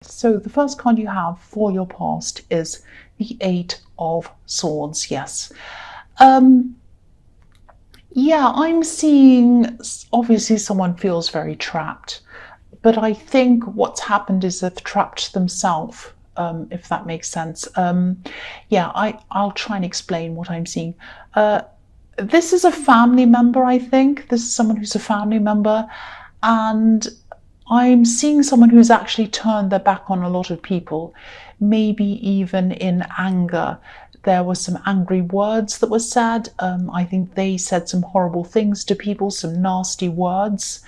So the first card you have for your past is the Eight of Swords. Yes. Yeah, I'm seeing obviously someone feels very trapped, but I think what's happened is they've trapped themselves, if that makes sense. Yeah, I'll try and explain what I'm seeing. This is a family member, I think. This is someone who's a family member, and I'm seeing someone who's actually turned their back on a lot of people, maybe even in anger. There were some angry words that were said. I think they said some horrible things to people, some nasty words.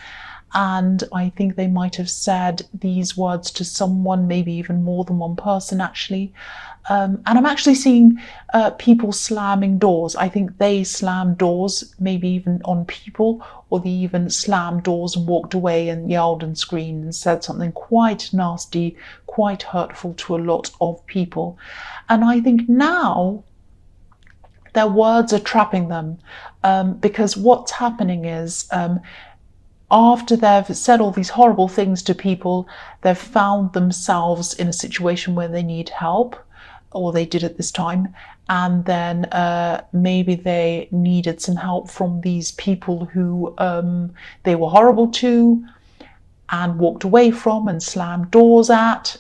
And I think they might have said these words to someone, maybe even more than one person, actually. And I'm actually seeing people slamming doors. I think they slammed doors, maybe even on people, or they even slammed doors and walked away and yelled and screamed and said something quite nasty, quite hurtful to a lot of people. And I think now their words are trapping them, because what's happening is, after they've said all these horrible things to people, they've found themselves in a situation where they need help, or they did at this time, and then maybe they needed some help from these people who they were horrible to and walked away from and slammed doors at.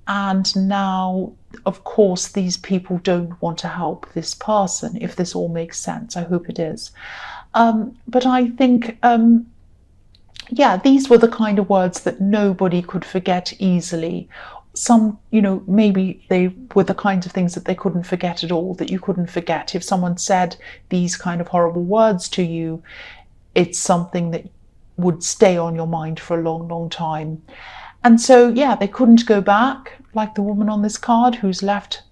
And now, of course, these people don't want to help this person, if this all makes sense. I hope it is. But I think, yeah, these were the kind of words that nobody could forget easily. Some, maybe they were the kinds of things that they couldn't forget at all, that you couldn't forget. If someone said these kind of horrible words to you, it's something that would stay on your mind for a long, long time. And so, yeah, they couldn't go back, like the woman on this card who's left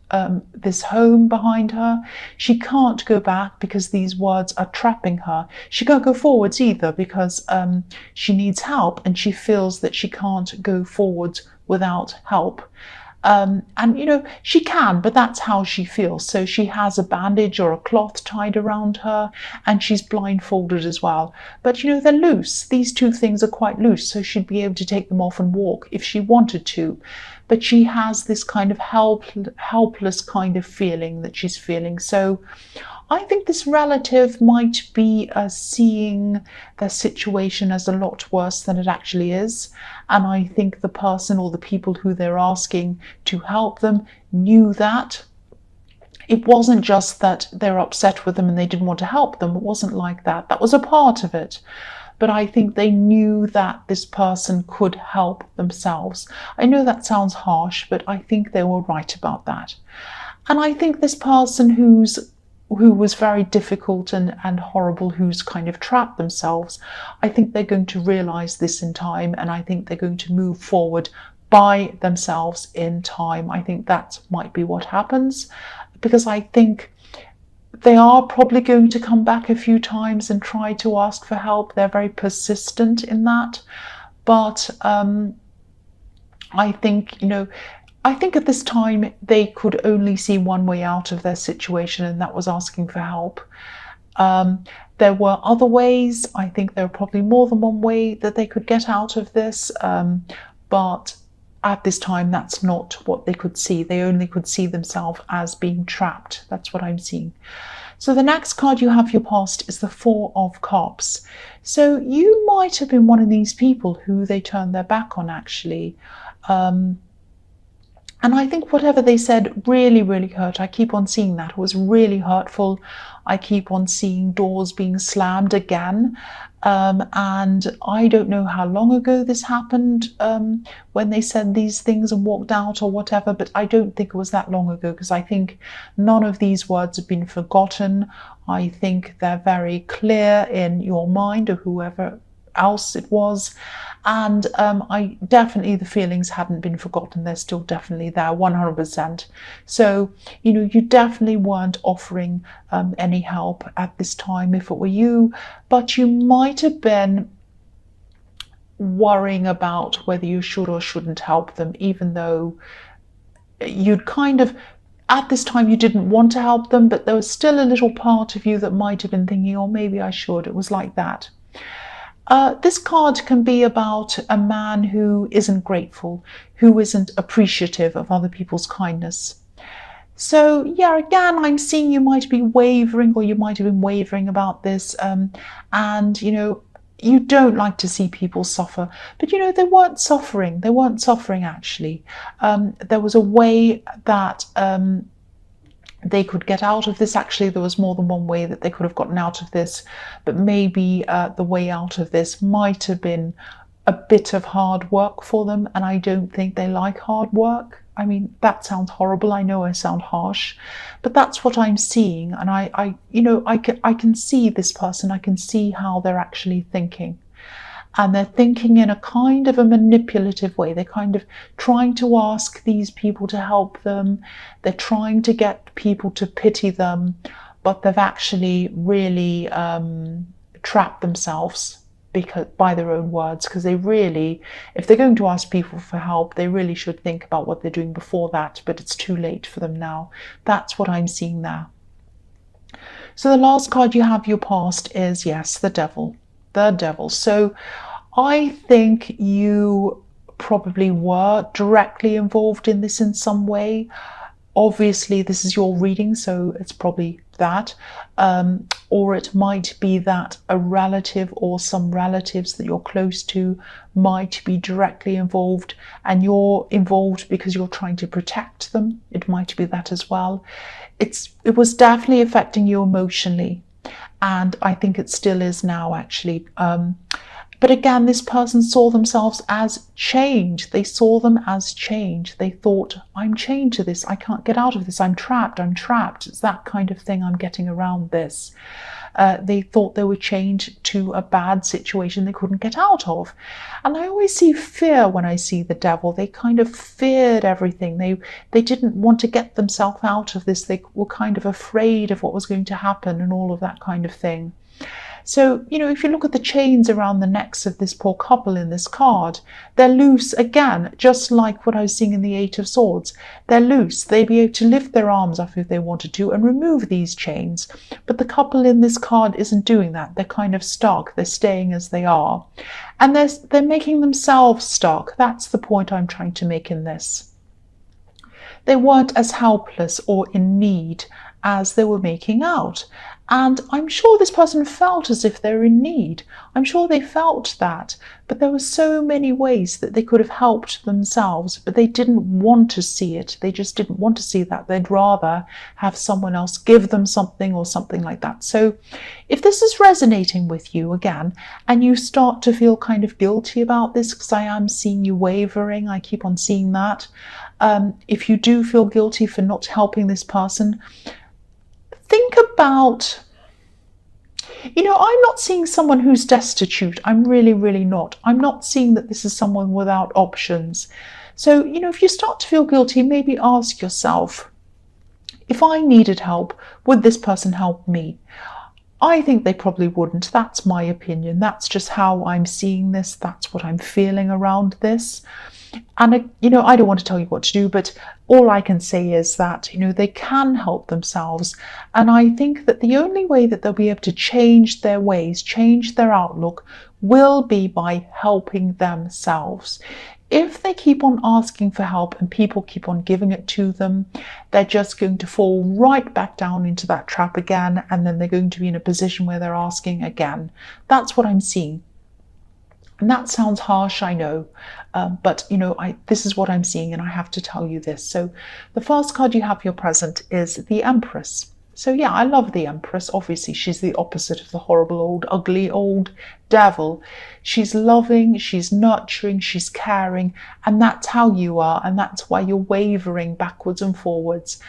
this home behind her. She can't go back because these words are trapping her. She can't go forwards either because she needs help, and she feels that she can't go forwards without help. And, she can, but that's how she feels. So she has a bandage or a cloth tied around her, and she's blindfolded as well. But, they're loose. These two things are quite loose, so she'd be able to take them off and walk if she wanted to. But she has this kind of helpless kind of feeling that she's feeling. So I think this relative might be seeing their situation as a lot worse than it actually is. And I think the person or the people who they're asking to help them knew that. It wasn't just that they're upset with them and they didn't want to help them. It wasn't like that. That was a part of it. But I think they knew that this person could help themselves. I know that sounds harsh, but I think they were right about that. And I think this person who was very difficult and horrible, who's kind of trapped themselves, I think they're going to realize this in time, and I think they're going to move forward by themselves in time. I think that might be what happens, because I think they are probably going to come back a few times and try to ask for help. They're very persistent in that. But I think, at this time they could only see one way out of their situation, and that was asking for help. There were other ways. I think there were probably more than one way that they could get out of this. But at this time, that's not what they could see. They only could see themselves as being trapped. That's what I'm seeing. So the next card you have for your past is the Four of Cups. So you might have been one of these people who they turned their back on, actually. And I think whatever they said really, really hurt. I keep on seeing that. It was really hurtful. I keep on seeing doors being slammed again. And I don't know how long ago this happened, when they said these things and walked out or whatever, but I don't think it was that long ago, because I think none of these words have been forgotten. I think they're very clear in your mind, or whoever else it was. And I definitely, the feelings hadn't been forgotten. They're still definitely there, 100%. So, you definitely weren't offering any help at this time if it were you, but you might have been worrying about whether you should or shouldn't help them, even though you'd kind of, at this time, you didn't want to help them, but there was still a little part of you that might have been thinking, oh, maybe I should. It was like that. This card can be about a man who isn't grateful, who isn't appreciative of other people's kindness. So yeah, again, I'm seeing you might be wavering, or you might have been wavering about this, and you don't like to see people suffer, but they weren't suffering. They weren't suffering actually. There was a way that they could get out of this. Actually, there was more than one way that they could have gotten out of this, but maybe the way out of this might have been a bit of hard work for them, and I don't think they like hard work. I mean, that sounds horrible. I know I sound harsh, but that's what I'm seeing. And I can see this person. I can see how they're actually thinking. And they're thinking in a kind of a manipulative way. They're kind of trying to ask these people to help them. They're trying to get people to pity them, but they've actually really trapped themselves by their own words, because they really, if they're going to ask people for help, they really should think about what they're doing before that, but it's too late for them now. That's what I'm seeing there. So the last card you have, your past, is, yes, the devil. The devil. So I think you probably were directly involved in this in some way. Obviously, this is your reading, so it's probably that. Or it might be that a relative or some relatives that you're close to might be directly involved, and you're involved because you're trying to protect them. It might be that as well. It was definitely affecting you emotionally, and I think it still is now, actually. But again, this person saw themselves as change. They saw them as change. They thought, I'm chained to this. I can't get out of this. I'm trapped. I'm trapped. It's that kind of thing I'm getting around this. They thought they were chained to a bad situation they couldn't get out of. And I always see fear when I see the devil. They kind of feared everything. They didn't want to get themselves out of this. They were kind of afraid of what was going to happen and all of that kind of thing. So, if you look at the chains around the necks of this poor couple in this card, they're loose again, just like what I was seeing in the Eight of Swords. They're loose. They'd be able to lift their arms up if they wanted to and remove these chains. But the couple in this card isn't doing that. They're kind of stuck. They're staying as they are. And they're making themselves stuck. That's the point I'm trying to make in this. They weren't as helpless or in need as they were making out. And I'm sure this person felt as if they're in need. I'm sure they felt that. But there were so many ways that they could have helped themselves, but they didn't want to see it. They just didn't want to see that. They'd rather have someone else give them something or something like that. So if this is resonating with you again, and you start to feel kind of guilty about this, because I am seeing you wavering, I keep on seeing that. If you do feel guilty for not helping this person, think about, I'm not seeing someone who's destitute. I'm really, really not. I'm not seeing that this is someone without options. So, if you start to feel guilty, maybe ask yourself, if I needed help, would this person help me? I think they probably wouldn't. That's my opinion. That's just how I'm seeing this. That's what I'm feeling around this. And, I don't want to tell you what to do, but all I can say is that, they can help themselves. And I think that the only way that they'll be able to change their ways, change their outlook, will be by helping themselves. If they keep on asking for help and people keep on giving it to them, they're just going to fall right back down into that trap again. And then they're going to be in a position where they're asking again. That's what I'm seeing. And that sounds harsh, I know, but this is what I'm seeing, and I have to tell you this. So the first card you have, your present, is the Empress. So yeah, I love the Empress. Obviously, she's the opposite of the horrible old, ugly old devil. She's loving, she's nurturing, she's caring, and that's how you are, and that's why you're wavering backwards and forwards.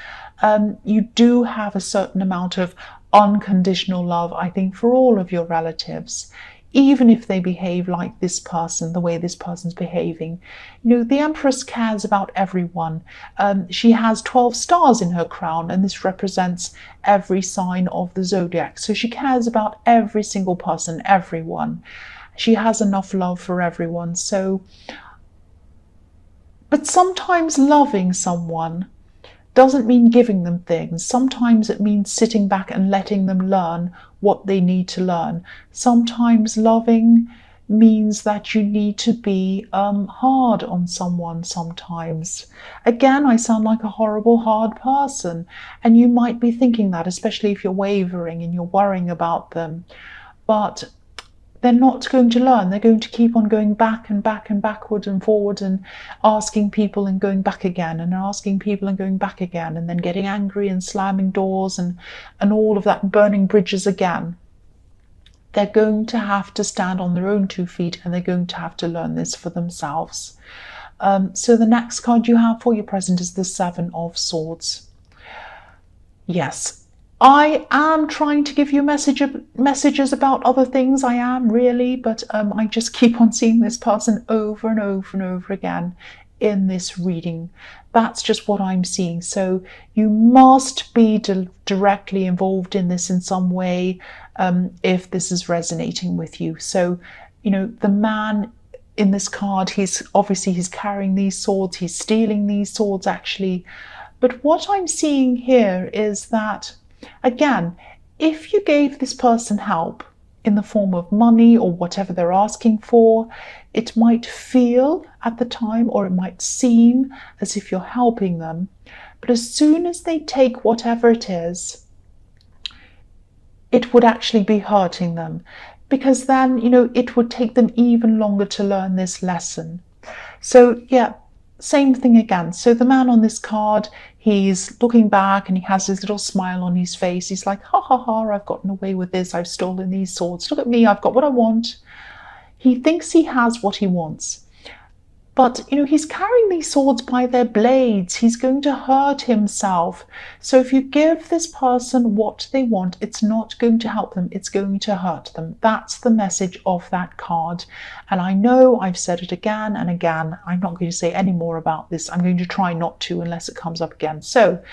You do have a certain amount of unconditional love, I think, for all of your relatives. Even if they behave like this person, the way this person's behaving. The Empress cares about everyone. She has 12 stars in her crown, and this represents every sign of the zodiac. So she cares about every single person, everyone. She has enough love for everyone. But sometimes loving someone doesn't mean giving them things. Sometimes it means sitting back and letting them learn what they need to learn. Sometimes loving means that you need to be hard on someone sometimes. Again, I sound like a horrible, hard person, and you might be thinking that, especially if you're wavering and you're worrying about them. But they're not going to learn. They're going to keep on going back and back and backward and forward and asking people and going back again and asking people and going back again, and then getting angry and slamming doors and all of that, and burning bridges again. They're going to have to stand on their own 2 feet, and they're going to have to learn this for themselves. So the next card you have for your present is the Seven of Swords. Yes, I am trying to give you messages about other things. I am really, but I just keep on seeing this person over and over and over again in this reading. That's just what I'm seeing. So you must be directly involved in this in some way if this is resonating with you. So, you know, the man in this card, he's carrying these swords, he's stealing these swords actually. But what I'm seeing here is that, again, if you gave this person help in the form of money or whatever they're asking for, it might feel at the time, or it might seem as if you're helping them. But as soon as they take whatever it is, it would actually be hurting them, because then, you know, it would take them even longer to learn this lesson. So yeah, same thing again. So the man on this card, he's looking back and he has this little smile on his face. He's like, ha ha ha, I've gotten away with this. I've stolen these swords. Look at me, I've got what I want. He thinks he has what he wants. But, you know, he's carrying these swords by their blades. He's going to hurt himself. So if you give this person what they want, it's not going to help them. It's going to hurt them. That's the message of that card. And I know I've said it again and again. I'm not going to say any more about this. I'm going to try not to unless it comes up again. So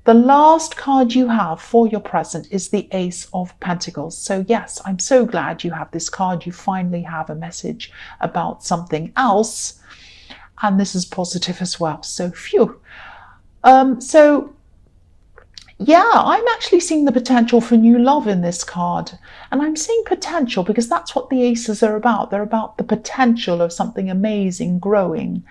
the last card you have for your present is the Ace of Pentacles. So yes, I'm so glad you have this card. You finally have a message about something else. And this is positive as well. So phew. So yeah, I'm actually seeing the potential for new love in this card. And I'm seeing potential because that's what the aces are about. They're about the potential of something amazing growing.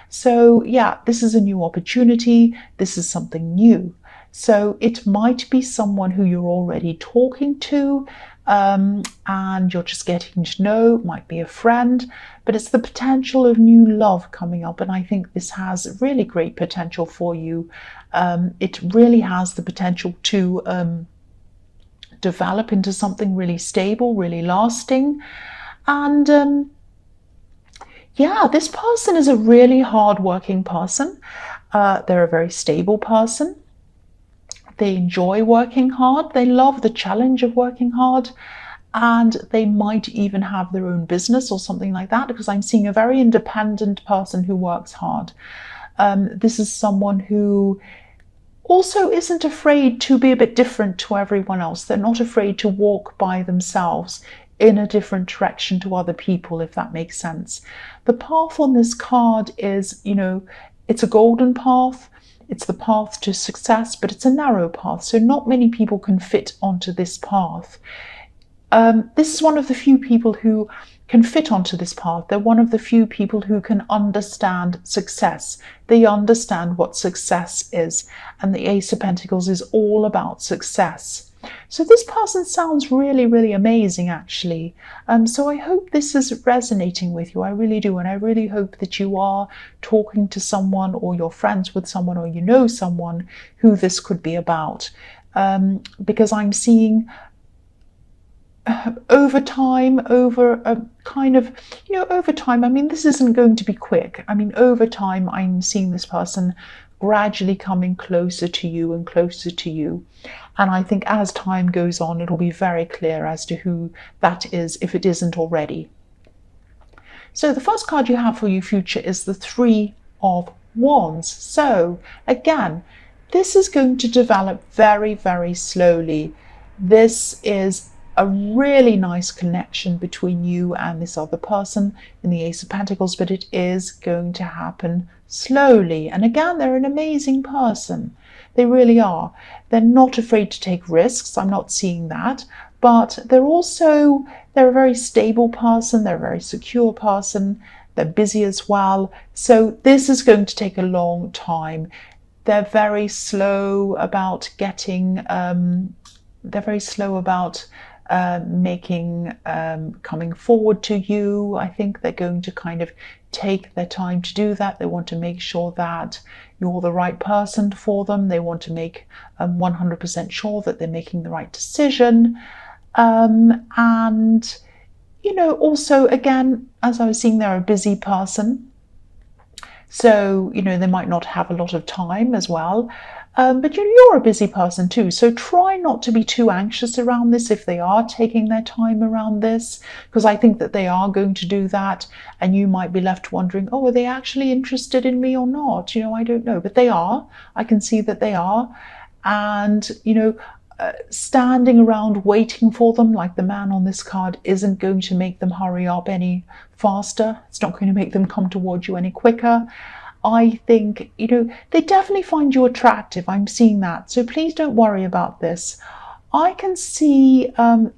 So yeah, this is a new opportunity. This is something new. So it might be someone who you're already talking to, and you're just getting to know, might be a friend, but it's the potential of new love coming up. And I think this has really great potential for you. It really has the potential to develop into something really stable, really lasting. And yeah, this person is a really hard-working person. They're a very stable person. They enjoy working hard. They love the challenge of working hard, and they might even have their own business or something like that, because I'm seeing a very independent person who works hard. This is someone who also isn't afraid to be a bit different to everyone else. They're not afraid to walk by themselves in a different direction to other people, if that makes sense. The path on this card is, you know, it's a golden path. It's the path to success, but it's a narrow path, so not many people can fit onto this path. This is one of the few people who can fit onto this path. They're one of the few people who can understand success. They understand what success is, and the Ace of Pentacles is all about success. So this person sounds really, really amazing, actually. So I hope this is resonating with you. I really do. And I really hope that you are talking to someone, or you're friends with someone, or you know someone who this could be about. Because I'm seeing over time, over a kind of, you know, over time, I mean, this isn't going to be quick. I mean, over time, I'm seeing this person gradually coming closer to you and closer to you. And I think as time goes on, it'll be very clear as to who that is, if it isn't already. So the first card you have for your future is the Three of Wands. So again, this is going to develop very, very slowly. This is a really nice connection between you and this other person in the Ace of Pentacles, but it is going to happen slowly. And again, they're an amazing person. They really are. They're not afraid to take risks. I'm not seeing that, but they're also they're a very stable person, they're a very secure person, they're busy as well. So this is going to take a long time. They're very slow about coming forward to you. I think they're going to kind of take their time to do that. They want to make sure that you're the right person for them. They want to make 100% sure that they're making the right decision. And, you know, also, again, as I was seeing, they're a busy person. So, you know, they might not have a lot of time as well. But you're a busy person too, so try not to be too anxious around this if they are taking their time around this, because I think that they are going to do that, and you might be left wondering, oh, are they actually interested in me or not? You know, I don't know, but they are. I can see that they are. And, you know, standing around waiting for them like the man on this card isn't going to make them hurry up any faster. It's not going to make them come towards you any quicker. I think, you know, they definitely find you attractive. I'm seeing that. So please don't worry about this. I can see that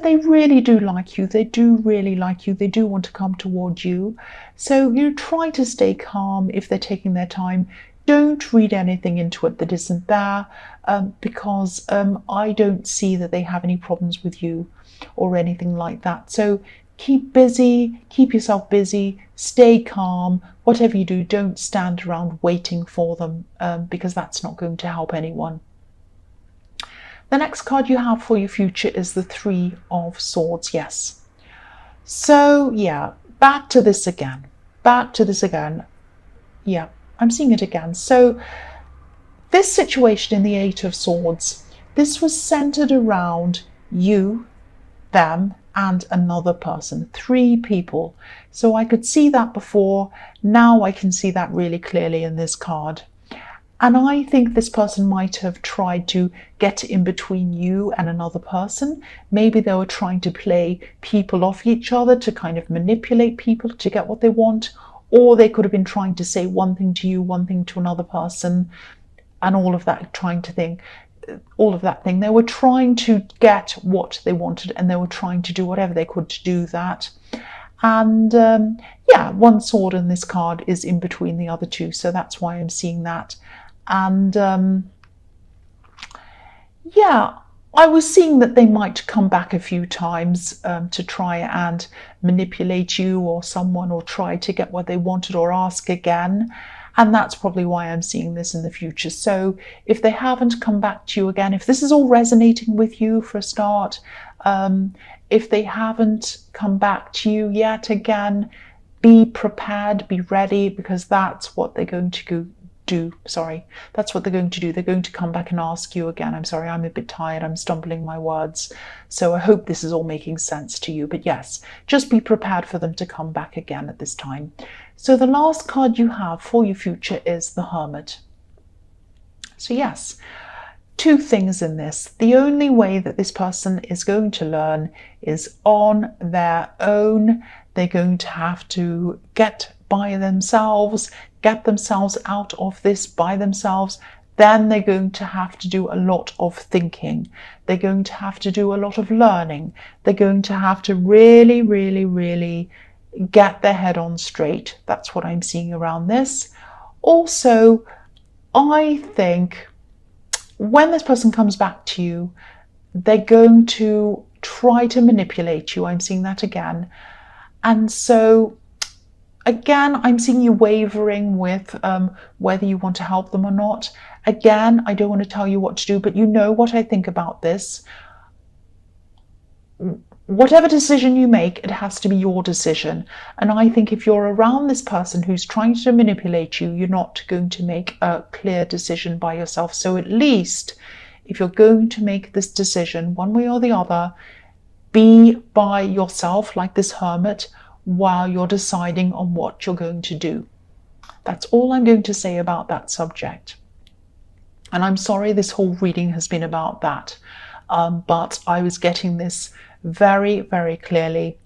they really do like you. They do really like you. They do want to come towards you. So you try to stay calm if they're taking their time. Don't read anything into it that isn't there, because I don't see that they have any problems with you or anything like that. So keep busy, keep yourself busy, stay calm. Whatever you do, don't stand around waiting for them, because that's not going to help anyone. The next card you have for your future is the Three of Swords. Yes. So, yeah, back to this again. Yeah, I'm seeing it again. So this situation in the Eight of Swords, this was centered around you, them, and another person, three people. So I could see that before. Now I can see that really clearly in this card. And I think this person might have tried to get in between you and another person. Maybe they were trying to play people off each other, to kind of manipulate people to get what they want. Or they could have been trying to say one thing to you, one thing to another person, and all of that, thing. They were trying to get what they wanted, and they were trying to do whatever they could to do that. And yeah, one sword in this card is in between the other two, so that's why I'm seeing that. And yeah, I was seeing that they might come back a few times to try and manipulate you or someone, or try to get what they wanted, or ask again. And that's probably why I'm seeing this in the future. So if they haven't come back to you again, if this is all resonating with you for a start, if they haven't come back to you yet again, be prepared, be ready, because that's what they're going to do. That's what they're going to do. They're going to come back and ask you again. I'm sorry, I'm a bit tired. I'm stumbling my words. So I hope this is all making sense to you. But yes, just be prepared for them to come back again at this time. So the last card you have for your future is the Hermit. So yes, two things in this. The only way that this person is going to learn is on their own. They're going to have to get by themselves, get themselves out of this by themselves. Then they're going to have to do a lot of thinking. They're going to have to do a lot of learning. They're going to have to really, really, really get their head on straight. That's what I'm seeing around this. Also, I think when this person comes back to you, they're going to try to manipulate you. I'm seeing that again. And so again, I'm seeing you wavering with whether you want to help them or not. Again, I don't want to tell you what to do, but you know what I think about this. Whatever decision you make, it has to be your decision. And I think if you're around this person who's trying to manipulate you, you're not going to make a clear decision by yourself. So at least if you're going to make this decision one way or the other, be by yourself like this Hermit while you're deciding on what you're going to do. That's all I'm going to say about that subject. And I'm sorry this whole reading has been about that, but I was getting this very, very clearly.